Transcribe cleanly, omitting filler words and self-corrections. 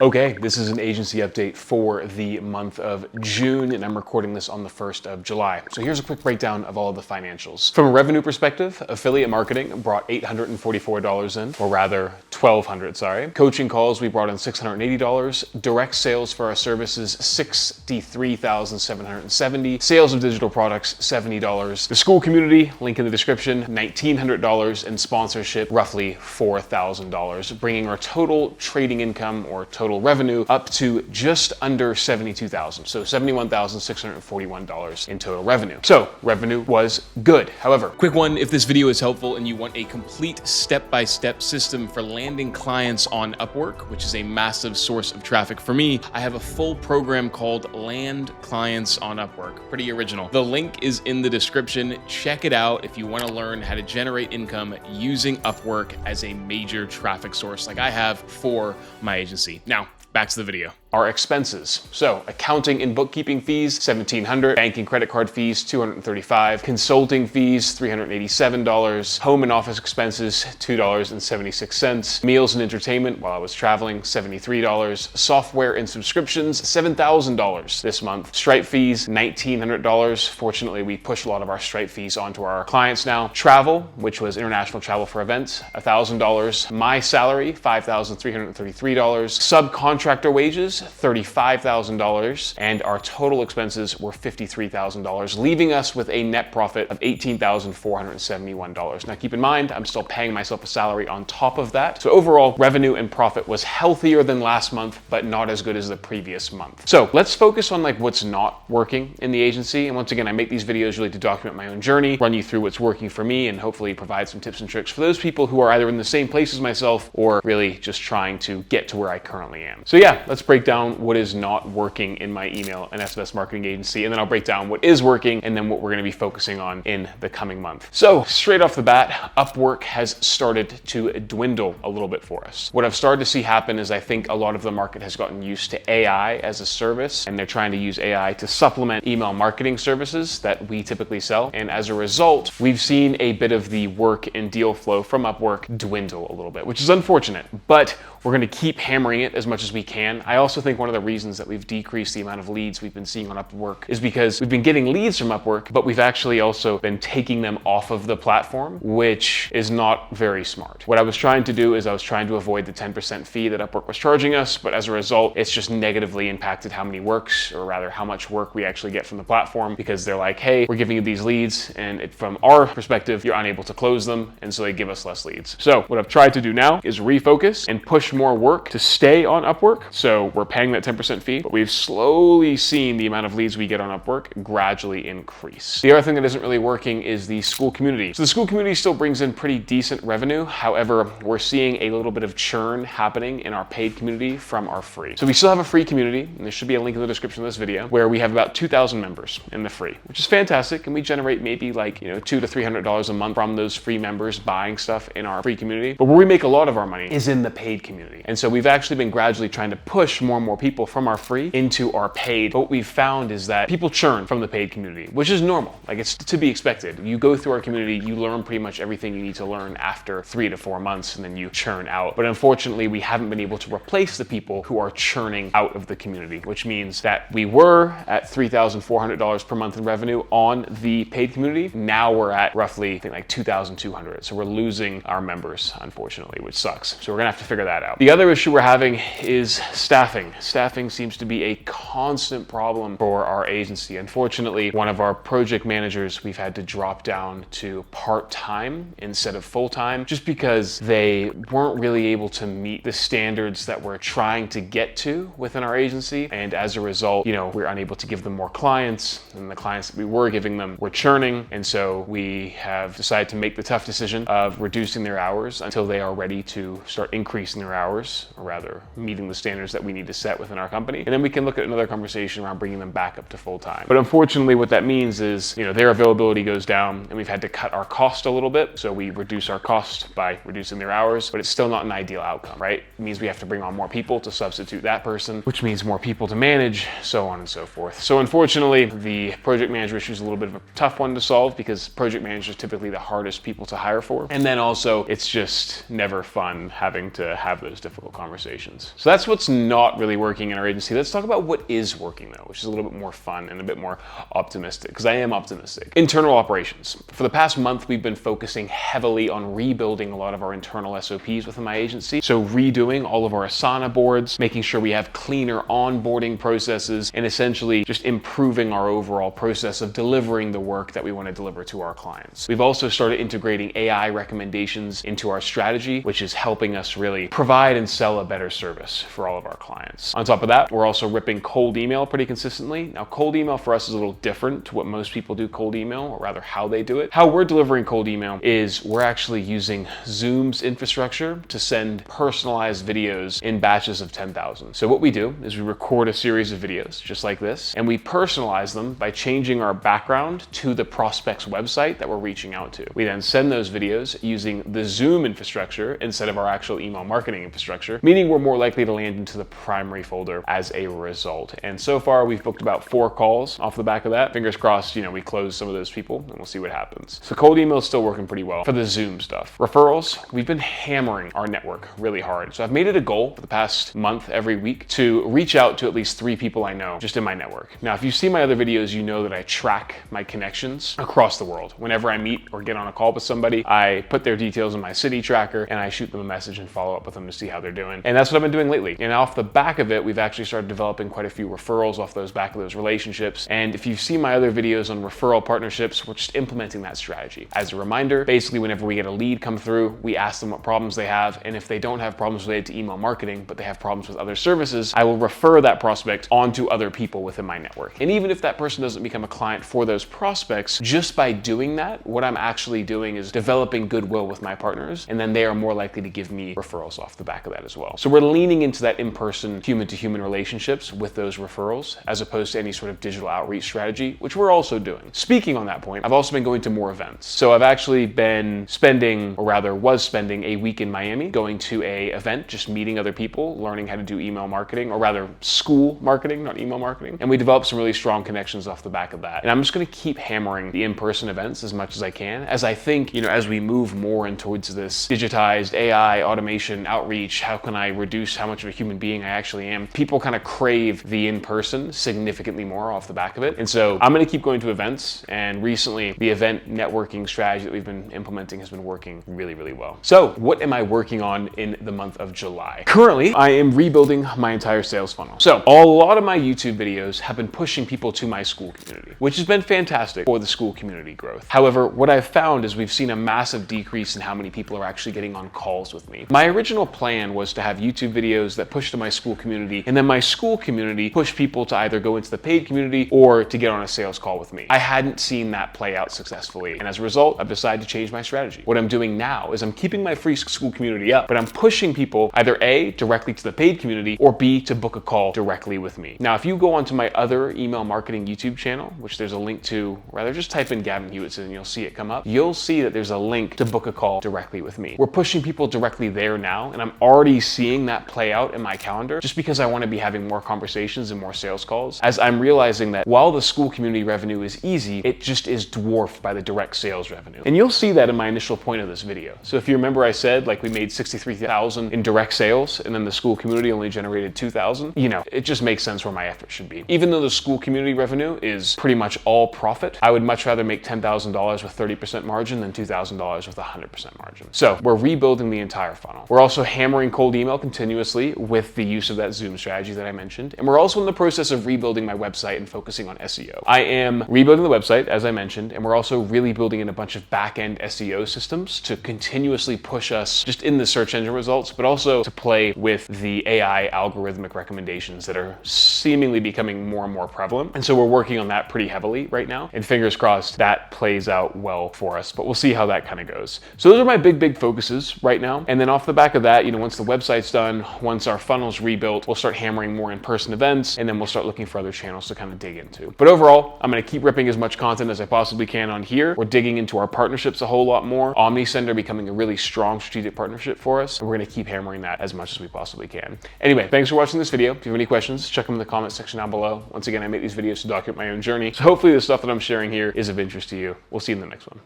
Okay, this is an agency update for the month of June, and I'm recording this on the 1st of July. So here's a quick breakdown of all of the financials. From a revenue perspective, affiliate marketing brought $844 in, or rather $1,200, sorry. Coaching calls, we brought in $680. Direct sales for our services, $63,770. Sales of digital products, $70. The school community, link in the description, $1,900, and sponsorship, roughly $4,000, bringing our total trading income or total revenue up to just under $72,000. So $71,641 in total revenue. So revenue was good. However, quick one, if this video is helpful and you want a complete step-by-step system for landing clients on Upwork, which is a massive source of traffic for me, I have a full program called Land Clients on Upwork. Pretty original. The link is in the description. Check it out if you want to learn how to generate income using Upwork as a major traffic source like I have for my agency. Now, back to the video. Our expenses. So accounting and bookkeeping fees, $1,700. Banking credit card fees, $235. Consulting fees, $387. Home and office expenses, $2.76. Meals and entertainment while I was traveling, $73. Software and subscriptions, $7,000 this month. Stripe fees, $1,900. Fortunately, we push a lot of our Stripe fees onto our clients now. Travel, which was international travel for events, $1,000. My salary, $5,333. Subcontractor wages, $35,000, and our total expenses were $53,000, leaving us with a net profit of $18,471. Now keep in mind, I'm still paying myself a salary on top of that. So overall, revenue and profit was healthier than last month, but not as good as the previous month. So let's focus on what's not working in the agency. And once again, I make these videos really to document my own journey, run you through what's working for me, and hopefully provide some tips and tricks for those people who are either in the same place as myself or really just trying to get to where I currently am. So yeah, let's break down what is not working in my email and SMS marketing agency, and then I'll break down what is working and then what we're going to be focusing on in the coming month. So straight off the bat, Upwork has started to dwindle a little bit for us. What I've started to see happen is I think a lot of the market has gotten used to AI as a service, and they're trying to use AI to supplement email marketing services that we typically sell. And as a result, we've seen a bit of the work and deal flow from Upwork dwindle a little bit, which is unfortunate, but we're going to keep hammering it as much as we can. I also think one of the reasons that we've decreased the amount of leads we've been seeing on Upwork is because we've been getting leads from Upwork, but we've actually also been taking them off of the platform, which is not very smart. What I was trying to do is I was trying to avoid the 10% fee that Upwork was charging us, but as a result, it's just negatively impacted how many works, or rather how much work we actually get from the platform, because they're like, hey, we're giving you these leads, and from our perspective, you're unable to close them, and so they give us less leads. So what I've tried to do now is refocus and push more work to stay on Upwork. So we're paying that 10% fee, but we've slowly seen the amount of leads we get on Upwork gradually increase. The other thing that isn't really working is the school community. So the school community still brings in pretty decent revenue. However, we're seeing a little bit of churn happening in our paid community from our free. So we still have a free community, and there should be a link in the description of this video, where we have about 2,000 members in the free, which is fantastic. And we generate maybe $200 to $300 a month from those free members buying stuff in our free community. But where we make a lot of our money is in the paid community. And so we've actually been gradually trying to push more and more people from our free into our paid. But what we've found is that people churn from the paid community, which is normal. It's to be expected. You go through our community, you learn pretty much everything you need to learn after 3 to 4 months, and then you churn out. But unfortunately, we haven't been able to replace the people who are churning out of the community, which means that we were at $3,400 per month in revenue on the paid community. Now we're at roughly, I think, $2,200. So we're losing our members, unfortunately, which sucks. So we're gonna have to figure that out. The other issue we're having is staffing. Staffing seems to be a constant problem for our agency. Unfortunately, one of our project managers, we've had to drop down to part-time instead of full-time, just because they weren't really able to meet the standards that we're trying to get to within our agency. And as a result, we're unable to give them more clients, and the clients that we were giving them were churning. And so we have decided to make the tough decision of reducing their hours until they are ready to start increasing their hours, or rather meeting the standards that we need to set within our company. And then we can look at another conversation around bringing them back up to full time. But unfortunately, what that means is, their availability goes down and we've had to cut our cost a little bit. So we reduce our cost by reducing their hours, but it's still not an ideal outcome, right? It means we have to bring on more people to substitute that person, which means more people to manage, so on and so forth. So unfortunately, the project manager issue is a little bit of a tough one to solve because project managers are typically the hardest people to hire for. And then also, it's just never fun having to have those difficult conversations. So that's what's not really working in our agency. Let's talk about what is working though, which is a little bit more fun and a bit more optimistic, because I am optimistic. Internal operations. For the past month, we've been focusing heavily on rebuilding a lot of our internal SOPs within my agency. So redoing all of our Asana boards, making sure we have cleaner onboarding processes, and essentially just improving our overall process of delivering the work that we want to deliver to our clients. We've also started integrating AI recommendations into our strategy, which is helping us really provide and sell a better service for all of our clients. On top of that, we're also ripping cold email pretty consistently. Now, cold email for us is a little different to what most people do cold email, or rather how they do it. How we're delivering cold email is we're actually using Zoom's infrastructure to send personalized videos in batches of 10,000. So what we do is we record a series of videos just like this, and we personalize them by changing our background to the prospect's website that we're reaching out to. We then send those videos using the Zoom infrastructure instead of our actual email marketing infrastructure, meaning we're more likely to land into the primary folder as a result. And so far, we've booked about 4 calls off the back of that. Fingers crossed, we close some of those people and we'll see what happens. So cold email is still working pretty well. For the Zoom stuff, referrals, we've been hammering our network really hard. So I've made it a goal for the past month every week to reach out to at least 3 people I know just in my network. Now, if you see my other videos, you know that I track my connections across the world. Whenever I meet or get on a call with somebody, I put their details in my city tracker and I shoot them a message and follow up with them to see how they're doing. And that's what I've been doing lately. And off the back of it, we've actually started developing quite a few referrals off those back of those relationships. And if you've seen my other videos on referral partnerships, we're just implementing that strategy. As a reminder, basically whenever we get a lead come through, we ask them what problems they have. And if they don't have problems related to email marketing, but they have problems with other services, I will refer that prospect onto other people within my network. And even if that person doesn't become a client for those prospects, just by doing that, what I'm actually doing is developing goodwill with my partners, and then they are more likely to give me referrals off the back of that as well. So we're leaning into that in-person, human-to-human relationships with those referrals, as opposed to any sort of digital outreach strategy, which we're also doing. Speaking on that point, I've also been going to more events. So I've actually been spending, or rather was spending, a week in Miami, going to a event, just meeting other people, learning how to do email marketing, or rather school marketing, not email marketing. And we developed some really strong connections off the back of that. And I'm just going to keep hammering the in-person events as much as I can, as I think, as we move more in towards this digitized AI, automation, outreach, how can I reduce how much of a human being I actually am? People kind of crave the in-person significantly more off the back of it. And so I'm going to keep going to events. And recently, the event networking strategy that we've been implementing has been working really, really well. So what am I working on in the month of July? Currently, I am rebuilding my entire sales funnel. So a lot of my YouTube videos have been pushing people to my school community, which has been fantastic for the school community growth. However, what I've found is we've seen a massive decrease in how many people are actually getting on calls with me. My original plan was to have YouTube videos that push to my school community, and then my school community push people to either go into the paid community or to get on a sales call with me. I hadn't seen that play out successfully, and as a result, I've decided to change my strategy. What I'm doing now is I'm keeping my free school community up, but I'm pushing people either A, directly to the paid community, or B, to book a call directly with me. Now, if you go onto my other email marketing YouTube channel, which there's a link to, rather just type in Gavin Hewitson and you'll see it come up, you'll see that there's a link to book a call directly with me. We're pushing people directly there now, and I'm already seeing that play out in my calendar just because I want to be having more conversations and more sales calls, as I'm realizing that while the school community revenue is easy, it just is dwarfed by the direct sales revenue. And you'll see that in my initial point of this video. So if you remember, I said like we made 63,000 in direct sales and then the school community only generated 2,000. It just makes sense where my effort should be. Even though the school community revenue is pretty much all profit, I would much rather make $10,000 with 30% margin than $2,000 with 100% margin. So we're rebuilding the entire funnel. We're also hammering cold email continuously with the use of that Zoom strategy that I mentioned. And we're also in the process of rebuilding my website and focusing on SEO. I am rebuilding the website, as I mentioned, and we're also really building in a bunch of back-end SEO systems to continuously push us just in the search engine results, but also to play with the AI algorithmic recommendations that are seemingly becoming more and more prevalent. And so we're working on that pretty heavily right now. And fingers crossed that plays out well for us, but we'll see how that kind of goes. So those are my big focuses right now. And then off the back of that, once the website's done, once our funnel's rebuilt, rebuilt, we'll start hammering more in-person events, and then we'll start looking for other channels to kind of dig into. But overall, I'm going to keep ripping as much content as I possibly can on here. We're digging into our partnerships a whole lot more. Omnisend are becoming a really strong strategic partnership for us, and we're going to keep hammering that as much as we possibly can. Anyway, thanks for watching this video. If you have any questions, check them in the comment section down below. Once again, I make these videos to document my own journey, so hopefully the stuff that I'm sharing here is of interest to you. We'll see you in the next one.